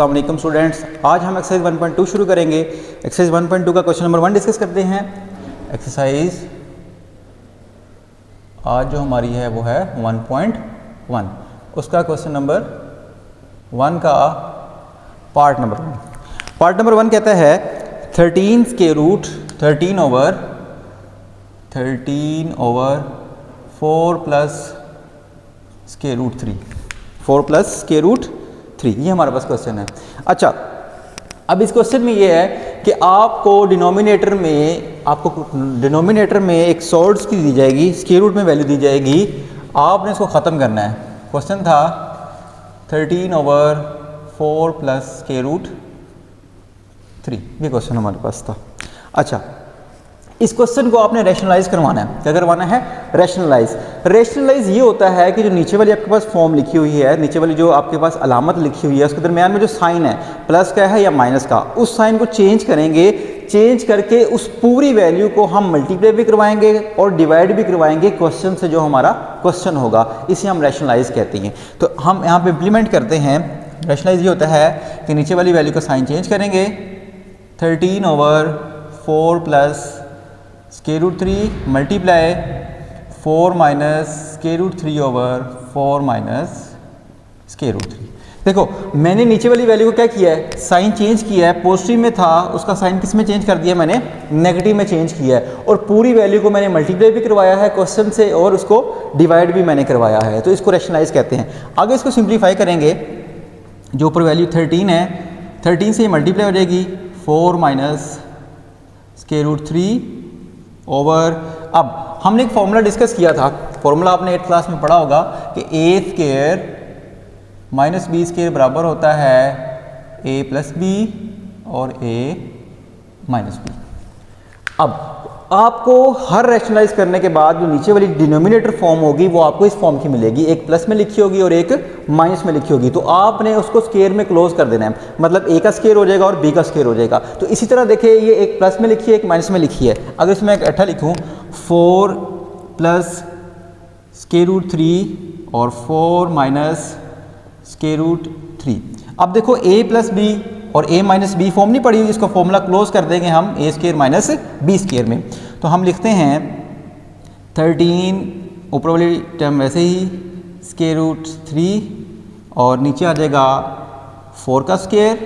अस्सलाम वालेकुम स्टूडेंट्स, आज हम एक्सरसाइज 1.2 शुरू करेंगे। एक्सरसाइज 1.2 का क्वेश्चन नंबर 1 डिस्कस करते हैं। एक्सरसाइज आज जो हमारी है वो है 1.1, उसका क्वेश्चन नंबर 1 का पार्ट नंबर 1। पार्ट नंबर 1 कहता है 13 square root 13 over 4 plus square root 3, 4 plus square root 3, ये हमारे पास क्वेश्चन है। अच्छा, अब इस क्वेश्चन में ये है कि आपको डिनोमिनेटर में एक सॉर्ट्स की दी जाएगी, स्क्वायर रूट में वैल्यू दी जाएगी, आपने इसको ख़त्म करना है। क्वेश्चन था 13 ओवर 4 प्लस स्क्वायर रूट 3, ये क्वेश्चन हमारे पास था। अच्छा, इस क्वेश्चन को आपने रैशनलाइज करवाना है। क्या करवाना है? रैशनलाइज ये होता है कि जो नीचे वाली आपके पास फॉर्म लिखी हुई है, नीचे वाली जो आपके पास अलामत लिखी हुई है, उसके दरमियान में जो साइन है, प्लस का है या माइनस का, उस साइन को चेंज करेंगे। चेंज करके उस पूरी वैल्यू को हम मल्टीप्लाई भी करवाएंगे और डिवाइड भी करवाएंगे क्वेश्चन से, जो हमारा क्वेश्चन होगा, इसे हम रैशनलाइज कहते हैं। तो हम यहाँ पे इम्प्लीमेंट करते हैं। रैशनलाइज ये होता है कि नीचे वाली वैल्यू का साइन चेंज करेंगे, 13 over 4 plus square root 3 multiply 4 minus square root 3 over 4 minus square root 3। देखो, मैंने नीचे वाली वैल्यू को क्या किया है? साइन चेंज किया है। पॉजिटिव में था, उसका साइन किस में चेंज कर दिया? मैंने नेगेटिव में चेंज किया है। और पूरी वैल्यू को मैंने मल्टीप्लाई भी करवाया है क्वेश्चन से, और उसको डिवाइड भी मैंने करवाया है। तो इसको रैशनलाइज कहते हैं। आगे इसको सिंप्लीफाई करेंगे। जो ऊपर वैल्यू 13 है, 13 से मल्टीप्लाई हो जाएगी 4 माइनस स्क्वायर रूट 3 ओवर, अब हमने एक फॉर्मूला डिस्कस किया था। फॉर्मूला आपने 8th क्लास में पढ़ा होगा कि ए स्क्वायर माइनस बी स्क्वायर बराबर होता है ए प्लस बी और ए माइनस बी। अब आपको हर रैशनलाइज करने के बाद जो नीचे वाली डिनोमिनेटर फॉर्म होगी वो आपको इस फॉर्म की मिलेगी, एक प्लस में लिखी होगी और एक माइनस में लिखी होगी। तो आपने उसको स्क्वायर में क्लोज कर देना है, मतलब ए का स्क्वायर हो जाएगा और बी का स्क्वायर हो जाएगा। तो इसी तरह देखिए, ये एक प्लस में लिखी है, एक माइनस में लिखी है। अगर इसमें एक ऐठा लिखूँ 4 प्लस स्क्वायर रूट 3 और 4 माइनस स्क्वायर रूट 3। अब देखो, ए प्लस बी और a माइनस बी फॉर्म नहीं पड़ी हुई, इसको फॉर्मूला क्लोज कर देंगे हम ए स्क्वायर माइनस बी स्क्वायर में। तो हम लिखते हैं 13 ऊपर वाली टर्म वैसे ही स्क्वायर रूट 3 और नीचे आ जाएगा 4 का स्क्वायर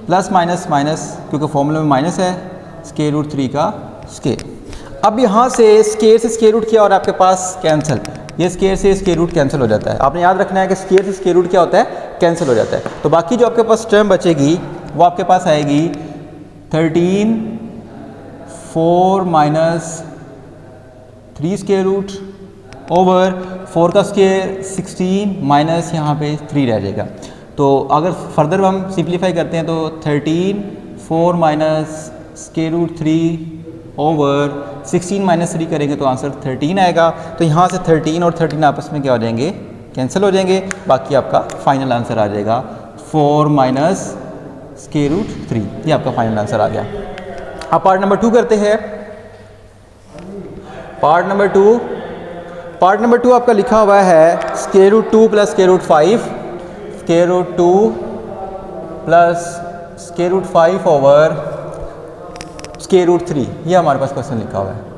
प्लस माइनस माइनस, क्योंकि फॉर्मूले में माइनस है, स्क्वायर रूट 3 का स्क्वायर। अब यहाँ से स्क्वायर रूट किया और आपके पास कैंसिल, ये स्क्वायर से स्क्वायर रूट कैंसिल हो जाता है। आपने याद रखना है कि स्क्वायर से स्क्वायर रूट क्या होता है? कैंसिल हो जाता है। तो बाकी जो आपके पास टर्म बचेगी वो आपके पास आएगी 13 4 माइनस 3 स्क्वायर रूट ओवर 4 का स्क्वायर 16 माइनस यहाँ पे 3 रह जाएगा। तो अगर फर्दर हम सिंप्लीफाई करते हैं तो 13 4 minus square root 3 over 16 minus 3 करेंगे तो आंसर 13 आएगा। तो यहाँ से 13 और 13 आपस में क्या हो जाएंगे? कैंसिल हो जाएंगे। बाकी आपका फाइनल आंसर आ जाएगा 4 माइनस स्क्वायर रूट 3, ये आपका फाइनल आंसर आ गया। अब पार्ट नंबर 2 करते हैं। पार्ट नंबर 2 आपका लिखा हुआ है square root 2 plus square root 5, square root 2 plus square root 5 over square root 3, ये हमारे पास क्वेश्चन लिखा हुआ है।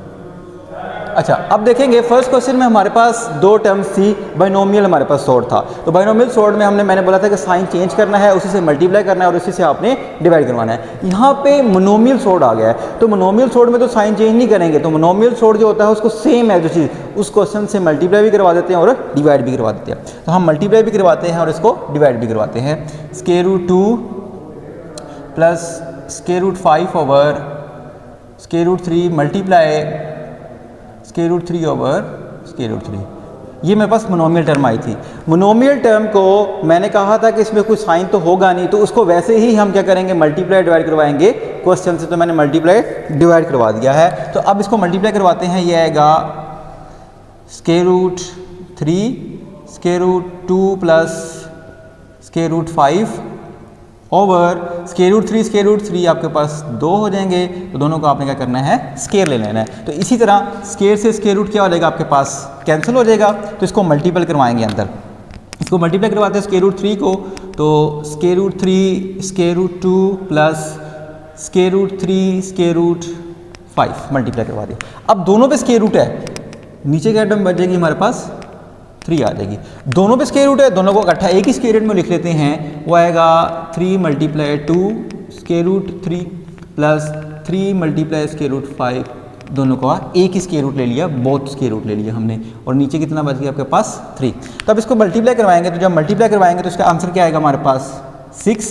अच्छा, अब देखेंगे फर्स्ट क्वेश्चन में हमारे पास 2 टर्म्स थी, बाइनोमियल हमारे पास सॉर्ट था। तो बाइनोमियल सॉर्ट में मैंने बोला था कि साइन चेंज करना है, उसी से मल्टीप्लाई करना है और उसी से आपने डिवाइड करवाना है। यहाँ पे मोनोमियल सॉर्ट आ गया है। तो मोनोमियल सॉर्ट में तो साइन चेंज नहीं करेंगे। तो मोनोमियल सॉर्ट जो होता है उसको सेम है जो चीज़, उस क्वेश्चन से मल्टीप्लाई भी करवा देते हैं और डिवाइड भी करवा देते हैं। तो हम मल्टीप्लाई भी करवाते हैं और इसको डिवाइड भी करवाते हैं। Square root 2 plus square root 5 over square root 3 multiply square root 3 over square root 3, ये मेरे पास मोनोमियल टर्म आई थी। मोनोमियल टर्म को मैंने कहा था कि इसमें कोई साइन तो होगा नहीं, तो उसको वैसे ही हम क्या करेंगे? मल्टीप्लाई डिवाइड करवाएंगे क्वेश्चन से। तो मैंने मल्टीप्लाई डिवाइड करवा दिया है। तो अब इसको मल्टीप्लाई करवाते हैं। ये आएगा square root 3 square root 2 plus square root 5 over square root 3 आपके पास 2 हो जाएंगे। तो दोनों को आपने क्या करना है? स्क्वायर ले लेना है। तो इसी तरह स्क्वायर से स्क्वायर रूट क्या हो जाएगा? आपके पास कैंसिल हो जाएगा। तो इसको मल्टीपल करवाएंगे अंदर। इसको मल्टीप्लाई करवाते हैं स्क्वायर रूट 3 को तो square root 3 square root 2 plus square root 3 square root 5 multiply करवा दिया। अब दोनों पे स्क्वायर रूट है, नीचे क्या टर्म बचेगी हमारे पास 3 आ जाएगी। दोनों पे स्क्वायर रूट है, दोनों को इकट्ठा एक ही स्क्वायर रूट में लिख लेते हैं, वो आएगा 3 multiply 2 square root 3 plus 3 multiply square root 5, दोनों का एक ही स्क्वायर रूट ले लिया, बोथ स्क्वायर रूट ले लिया हमने, और नीचे कितना बच गया आपके पास 3। तो अब इसको मल्टीप्लाई करवाएंगे, तो जब मल्टीप्लाई करवाएंगे तो इसका आंसर क्या आएगा हमारे पास 6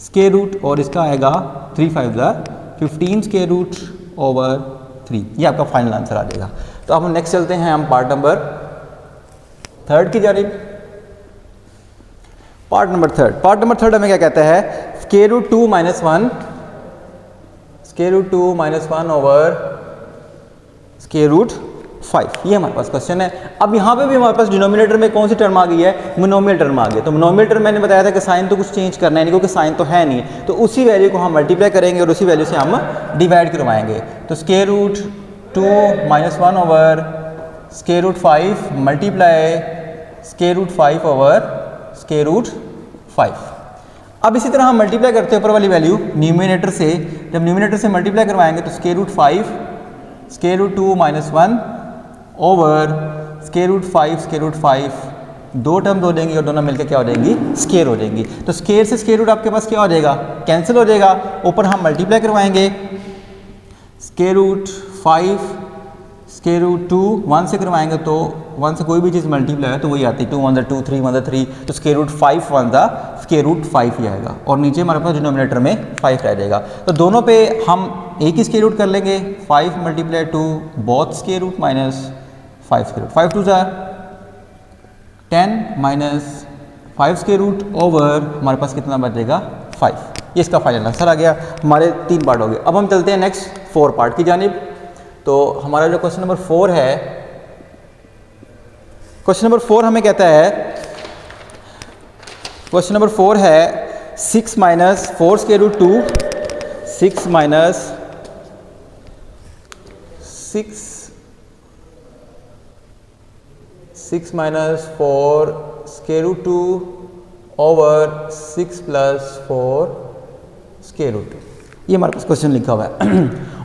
स्क्वायर रूट, और इसका आएगा 3 5 15 स्क्वायर रूट ओवर 3। ये आपका फाइनल आंसर आ जाएगा। तो अब हम नेक्स्ट चलते हैं हम पार्ट नंबर 3 की जानिब। पार्ट नंबर 3 हमें क्या कहता है, square root 2 minus 1 square root 2 minus 1 over square root 5, ये हमारे पास क्वेश्चन है। अब यहाँ पे भी हमारे पास डिनोमिनेटर में कौन सी टर्म आ गई है, मोनोमियल टर्म आ गई। तो मोनोमियल टर्म मैंने बताया था कि साइन तो कुछ चेंज करना है नहीं, क्योंकि साइन तो है नहीं, तो उसी वैल्यू को हम मल्टीप्लाई करेंगे और उसी वैल्यू से हम डिवाइड करवाएंगे। तो square root 2 minus 1 over square root 5 multiply square root 5 over square root 5। अब इसी तरह हम मल्टीप्लाई करते हैं ऊपर वाली वैल्यू न्यूमिनेटर से, जब न्यूमिनेटर से मल्टीप्लाई करवाएंगे तो square root 5 square root 2 minus 1 over square root 5 square root 5, दो टर्म हो जाएंगी और दोनों मिलकर क्या हो जाएंगी, स्क्वायर हो जाएंगी। तो स्क्वायर से स्क्वायर रूट आपके पास क्या हो जाएगा, कैंसिल हो जाएगा। ऊपर हम मल्टीप्लाई करवाएंगे, स्क्वायर रूट 5 स्क्वायर रूट 2 1 से करवाएंगे तो 1 से कोई भी चीज़ मल्टीप्लाई है तो वही आती है, 2 1 2 3 1 3, तो स्क्वायर रूट 5 1 स्क्वायर रूट 5 ही आएगा, और नीचे हमारे पास डिनोमिनेटर में 5 रह जाएगा। तो दोनों पे हम एक ही स्क्वायर रूट कर लेंगे, 5 multiply 2 both square root minus 5 square root, 5 2 10 minus 5 square root over हमारे पास कितना बचेगा 5। ये इसका फाइनल आंसर आ गया। हमारे 3 पार्ट हो गए। अब हम चलते हैं नेक्स्ट 4 पार्ट की जानिब। तो हमारा जो क्वेश्चन नंबर 4 है, क्वेश्चन नंबर 4 हमें कहता है, क्वेश्चन नंबर 4 है 6 minus 4 square root 2 6 minus 6 minus 4 square root 2 over 6 plus 4 square root 2। ये हमारे पास क्वेश्चन लिखा हुआ है।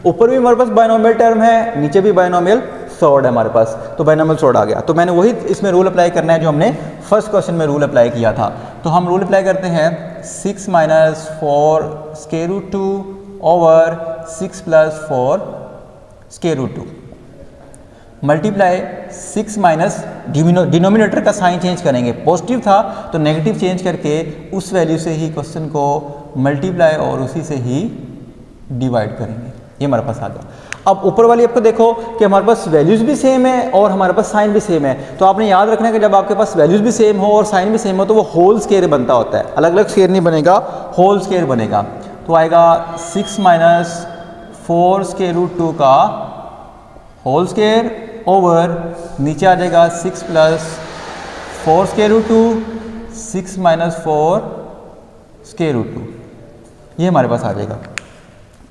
ऊपर भी हमारे पास बायनोमियल टर्म है, नीचे भी बायनोमियल सॉर्ट है हमारे पास, तो बायनोमियल सॉर्ट आ गया। तो मैंने वही इसमें रूल अप्लाई करना है जो हमने फर्स्ट क्वेश्चन में रूल अप्लाई किया था। तो हम रूल अप्लाई करते हैं 6 minus 4 square root 2 over 6 plus 4 square root 2 multiply 6 minus denominator का साइन चेंज करेंगे, पॉजिटिव था तो नेगेटिव चेंज करके उस वैल्यू से ही क्वेश्चन को मल्टीप्लाई और उसी से ही डिवाइड करेंगे। ये हमारे पास आ गया। अब ऊपर वाली आपको देखो कि हमारे पास वैल्यूज़ भी सेम है और हमारे पास साइन भी सेम है। तो आपने याद रखना है कि जब आपके पास वैल्यूज़ भी सेम हो और साइन भी सेम हो तो वो होल स्क्वायर बनता होता है, अलग अलग स्क्वायर नहीं बनेगा, होल स्क्वायर बनेगा। तो आएगा 6 माइनस 4 स्क्वायर रूट 2 का होल स्क्वायर ओवर नीचे आ जाएगा 6 plus 4 square root 2 6 minus 4 square root 2, ये हमारे पास आ जाएगा।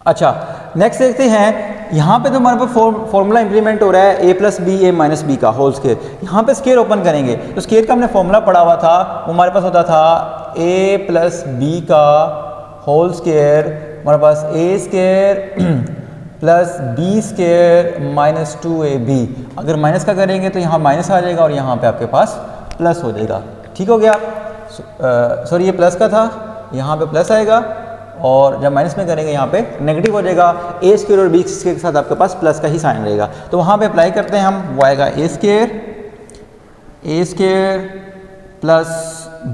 अच्छा नेक्स्ट देखते हैं, यहाँ पे तो हमारे पास फॉर्मूला इंप्लीमेंट हो रहा है a plus B A minus B का होल स्क्वायर। यहाँ पे स्क्वायर ओपन करेंगे तो स्क्वायर का हमने फॉर्मूला पढ़ा हुआ था, वो हमारे पास होता था a प्लस बी का होल स्क्वायर, हमारे पास a square plus B square minus 2ab। अगर माइनस का करेंगे तो यहाँ माइनस आ जाएगा और यहाँ पे आपके पास प्लस हो जाएगा। ठीक हो गया, सॉरी ये प्लस का था, यहाँ पे प्लस आएगा और जब माइनस में करेंगे यहाँ पे नेगेटिव हो जाएगा। ए स्क्वायर और बी स्क्वायर के साथ आपके पास प्लस का ही साइन रहेगा, तो वहाँ पे अप्लाई करते हैं हम, वो आएगा A square plus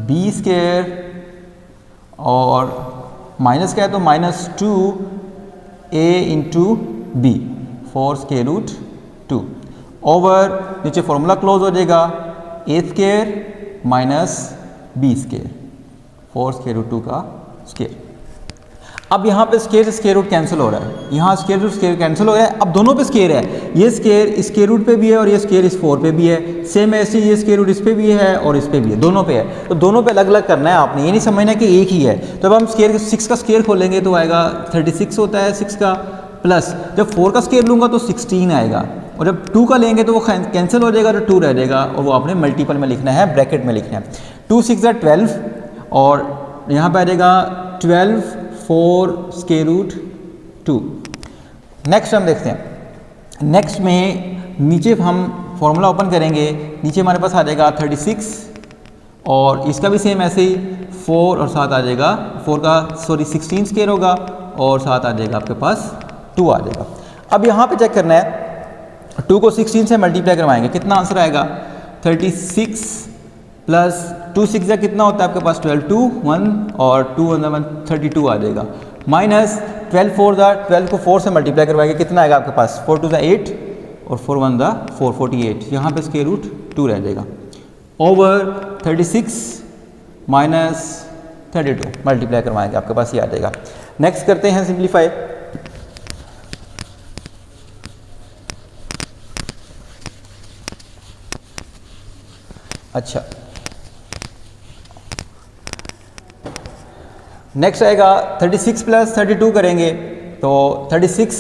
B square और माइनस क्या है तो minus 2a into B 4 square root 2 over नीचे फॉर्मूला क्लोज हो जाएगा A square minus B square 4 square root 2 का स्क्वायर। अब यहाँ पे स्क्वायर से स्क्वायर रूट कैंसिल हो रहा है, यहाँ स्क्वायर रूट स्क्वायर कैंसिल हो रहा है। अब दोनों पे स्क्वायर है, ये स्क्वायर स्क्वायर रूट पे भी है और ये स्क्वायर इस 4 पे भी है, सेम ऐसे ये स्क्वायर रूट इस पे भी है और इस पे भी है, दोनों पे है। तो दोनों पे अलग अलग करना है आपने, ये नहीं समझना कि एक ही है। तो अब हम स्क्वायर 6 का स्क्वायर खोलेंगे तो आएगा 36 होता है 6 का, प्लस जब 4 का स्क्वायर लूँगा तो 16 आएगा और जब 2 का लेंगे तो वो कैंसिल हो जाएगा तो 2 रह जाएगा और वो आपने मल्टीपल में लिखना है, ब्रैकेट में लिखना है। 2 6 12 और यहाँ पे आ जाएगा 12 4 स्क्वायर रूट 2। नेक्स्ट हम देखते हैं, नेक्स्ट में नीचे हम फॉर्मूला ओपन करेंगे, नीचे हमारे पास आ जाएगा 36 और इसका भी सेम ऐसे ही 4 और साथ आ जाएगा 16 स्क्वायर होगा और साथ आ जाएगा आपके पास 2 आ जाएगा। अब यहाँ पे चेक करना है, 2 को 16 से मल्टीप्लाई करवाएंगे, कितना आंसर आएगा 36 प्लस 2 6 कितना होता है आपके पास 12 2 1 और 2 1 32 आ जाएगा, माइनस 12 4 12 को 4 से मल्टीप्लाई करवाएंगे, कितना आएगा आपके पास 4 2 8 और 4 1 4 48, यहाँ पे स्क्वायर रूट 2 रह जाएगा, ओवर 36 माइनस 32 मल्टीप्लाई करवाएंगे, आपके पास ये आ जाएगा। नेक्स्ट करते हैं सिंप्लीफाई। अच्छा, नेक्स्ट आएगा 36 प्लस 32 करेंगे, तो 36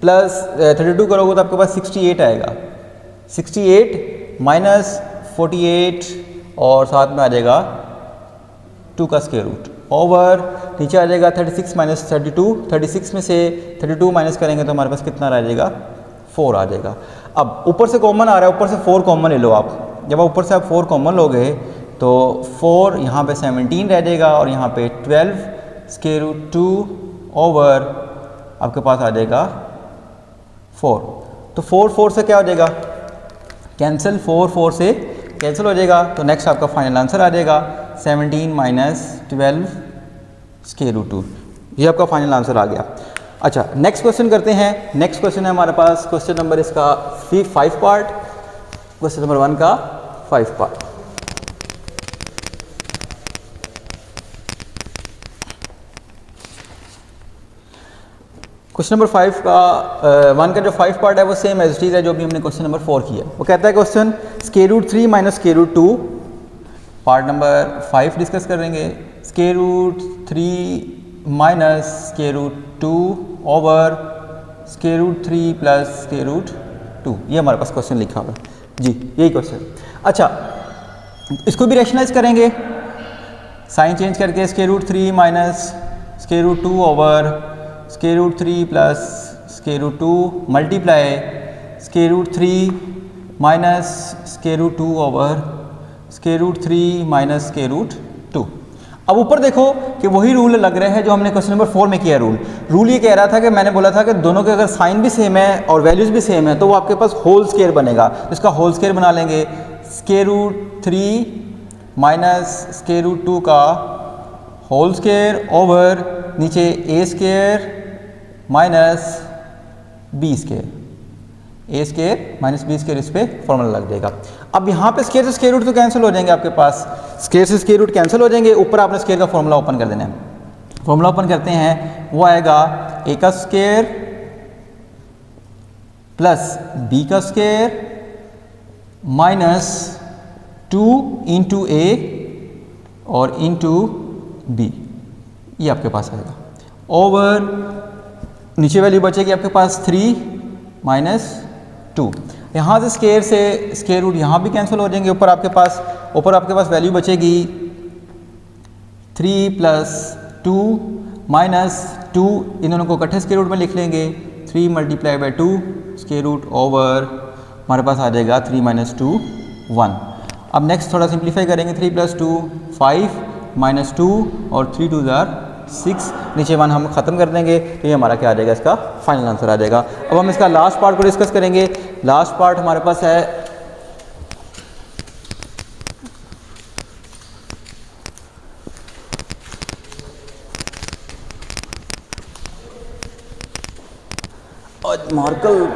प्लस 32 करोगे तो आपके पास 68 आएगा, 68 माइनस 48 और साथ में आ जाएगा 2 का स्क्वायर रूट, ओवर नीचे आ जाएगा 36 माइनस 32, 36 में से 32 माइनस करेंगे तो हमारे पास कितना रह जाएगा 4 आ जाएगा। अब ऊपर से कॉमन आ रहा है, ऊपर से 4 कॉमन ले लो आप, जब आप ऊपर से आप 4 कॉमन लोगे तो 4 यहाँ पे 17 रह जाएगा और यहाँ पे 12 स्क्वायर रूट 2 ओवर आपके पास आ जाएगा 4, तो 4 से क्या हो जाएगा कैंसिल, 4 से कैंसिल हो जाएगा, तो नेक्स्ट आपका फाइनल आंसर आ जाएगा 17 माइनस 12 स्क्वायर रूट 2, ये आपका फाइनल आंसर आ गया। अच्छा, नेक्स्ट क्वेश्चन करते हैं। नेक्स्ट क्वेश्चन है हमारे पास क्वेश्चन नंबर इसका 5 पार्ट, क्वेश्चन नंबर 1 का 5 पार्ट। क्वेश्चन नंबर 5 का 1 का जो 5 पार्ट है वो सेम एज इट इज है जो भी हमने क्वेश्चन नंबर 4 किया। वो कहता है question square root 3 minus square root 2, part number 5 discuss करेंगे। Square root 3 minus square root 2 over square root 3 plus square root 2, ये हमारे पास क्वेश्चन लिखा हुआ है जी, यही क्वेश्चन। अच्छा, इसको भी रैशनलाइज करेंगे, साइन चेंज करके square root 3 minus square root 2 over square root 3 plus square root 2 multiply square root 3 minus square root 2 over square root 3 minus square root 2। अब ऊपर देखो कि वही रूल लग रहे हैं जो हमने क्वेश्चन नंबर 4 में किया। रूल ये कह रहा था कि मैंने बोला था कि दोनों के अगर साइन भी सेम है और वैल्यूज भी सेम है तो वो आपके पास होल स्क्वायर बनेगा, इसका होल स्क्वायर बना लेंगे। Square root 3 minus square root 2 का होल स्क्वायर ओवर नीचे A square minus B square, A square minus B square, इस पे फॉर्मूला लग जाएगा। अब यहाँ पे स्क्वायर से स्क्वायर रूट तो कैंसिल हो जाएंगे, आपके पास स्क्वायर से स्क्वायर रूट कैंसिल हो जाएंगे, ऊपर आपने स्क्वायर का फॉर्मूला ओपन कर देना है। फॉर्मूला ओपन करते हैं, वो आएगा ए का स्क्वायर प्लस बी का स्क्वायर माइनस 2 इंटू ए और इंटू बी, ये आपके पास आएगा ओवर नीचे वैल्यू बचेगी आपके पास 3 माइनस 2। यहाँ से स्क्वायर रूट यहाँ भी कैंसिल हो जाएंगे, ऊपर आपके पास वैल्यू बचेगी 3 प्लस 2 माइनस 2, इन दोनों को इकट्ठे स्क्वायर रूट में लिख लेंगे, 3 multiply by 2 square root over हमारे पास आ जाएगा 3 माइनस 2 1। अब नेक्स्ट थोड़ा सिंप्लीफाई करेंगे, 3 प्लस 2 5 माइनस 2 और 3 2 6, नीचे 1 हम ख़त्म कर देंगे, तो ये हमारा क्या आ जाएगा, इसका फाइनल आंसर आ जाएगा। अब हम इसका लास्ट पार्ट को डिस्कस करेंगे। लास्ट पार्ट हमारे पास है और मार्कल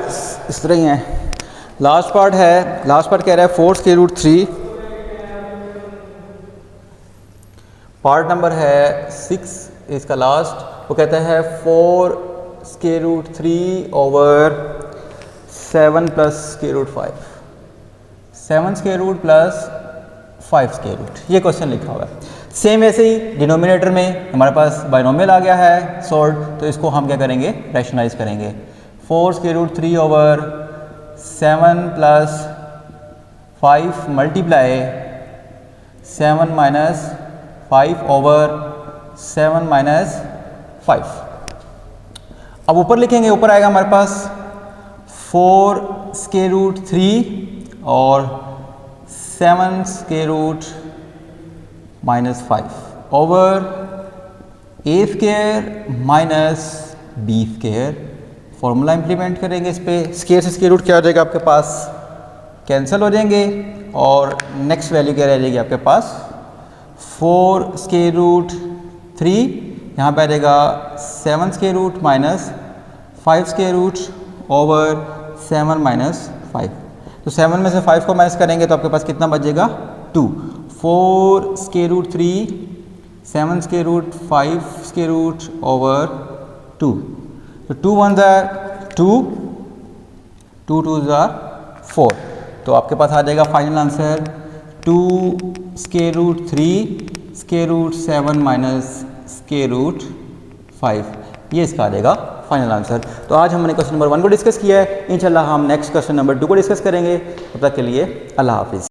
इस तरह ही है। लास्ट पार्ट कह रहा है 4 स्क्वायर रूट 3, पार्ट नंबर है 6 इसका लास्ट, वो कहता है 4 square root 3 over 7 plus square root 5, 7 square root plus 5 square root, ये क्वेश्चन लिखा हुआ है। सेम ऐसे ही डिनोमिनेटर में हमारे पास बाइनोमियल आ गया है सॉल्व, तो इसको हम क्या करेंगे, रैशनलाइज करेंगे। 4 square root 3 over 7 plus 5 multiply 7 minus 5/7 minus 5। अब ऊपर लिखेंगे, ऊपर आएगा हमारे पास 4√3 और 7√-5 over a² minus b²। Formula implement करेंगे इस पे, स्केयर से स्केयर रूट क्या हो जाएगा आपके पास, कैंसिल हो जाएंगे और नेक्स्ट वैल्यू क्या रह जाएगी आपके पास 4√3, यहाँ पे आ जाएगा 7² माइनस 5² ओवर 7 माइनस 5। तो 7 में से 5 को माइनस करेंगे तो आपके पास कितना बचेगा 2। 4√3 7² 5² ओवर 2। तो 2 1s are 2, 2 2s are 4। तो आपके पास आ जाएगा फाइनल आंसर 2√3 माइनस √5। ये इसका आ जाएगा फाइनल आंसर। तो आज हमने क्वेश्चन नंबर 1 को डिस्कस किया है, इंशाल्लाह हम नेक्स्ट क्वेश्चन नंबर 2 को डिस्कस करेंगे। तब तक के लिए अल्लाह हाफिज़।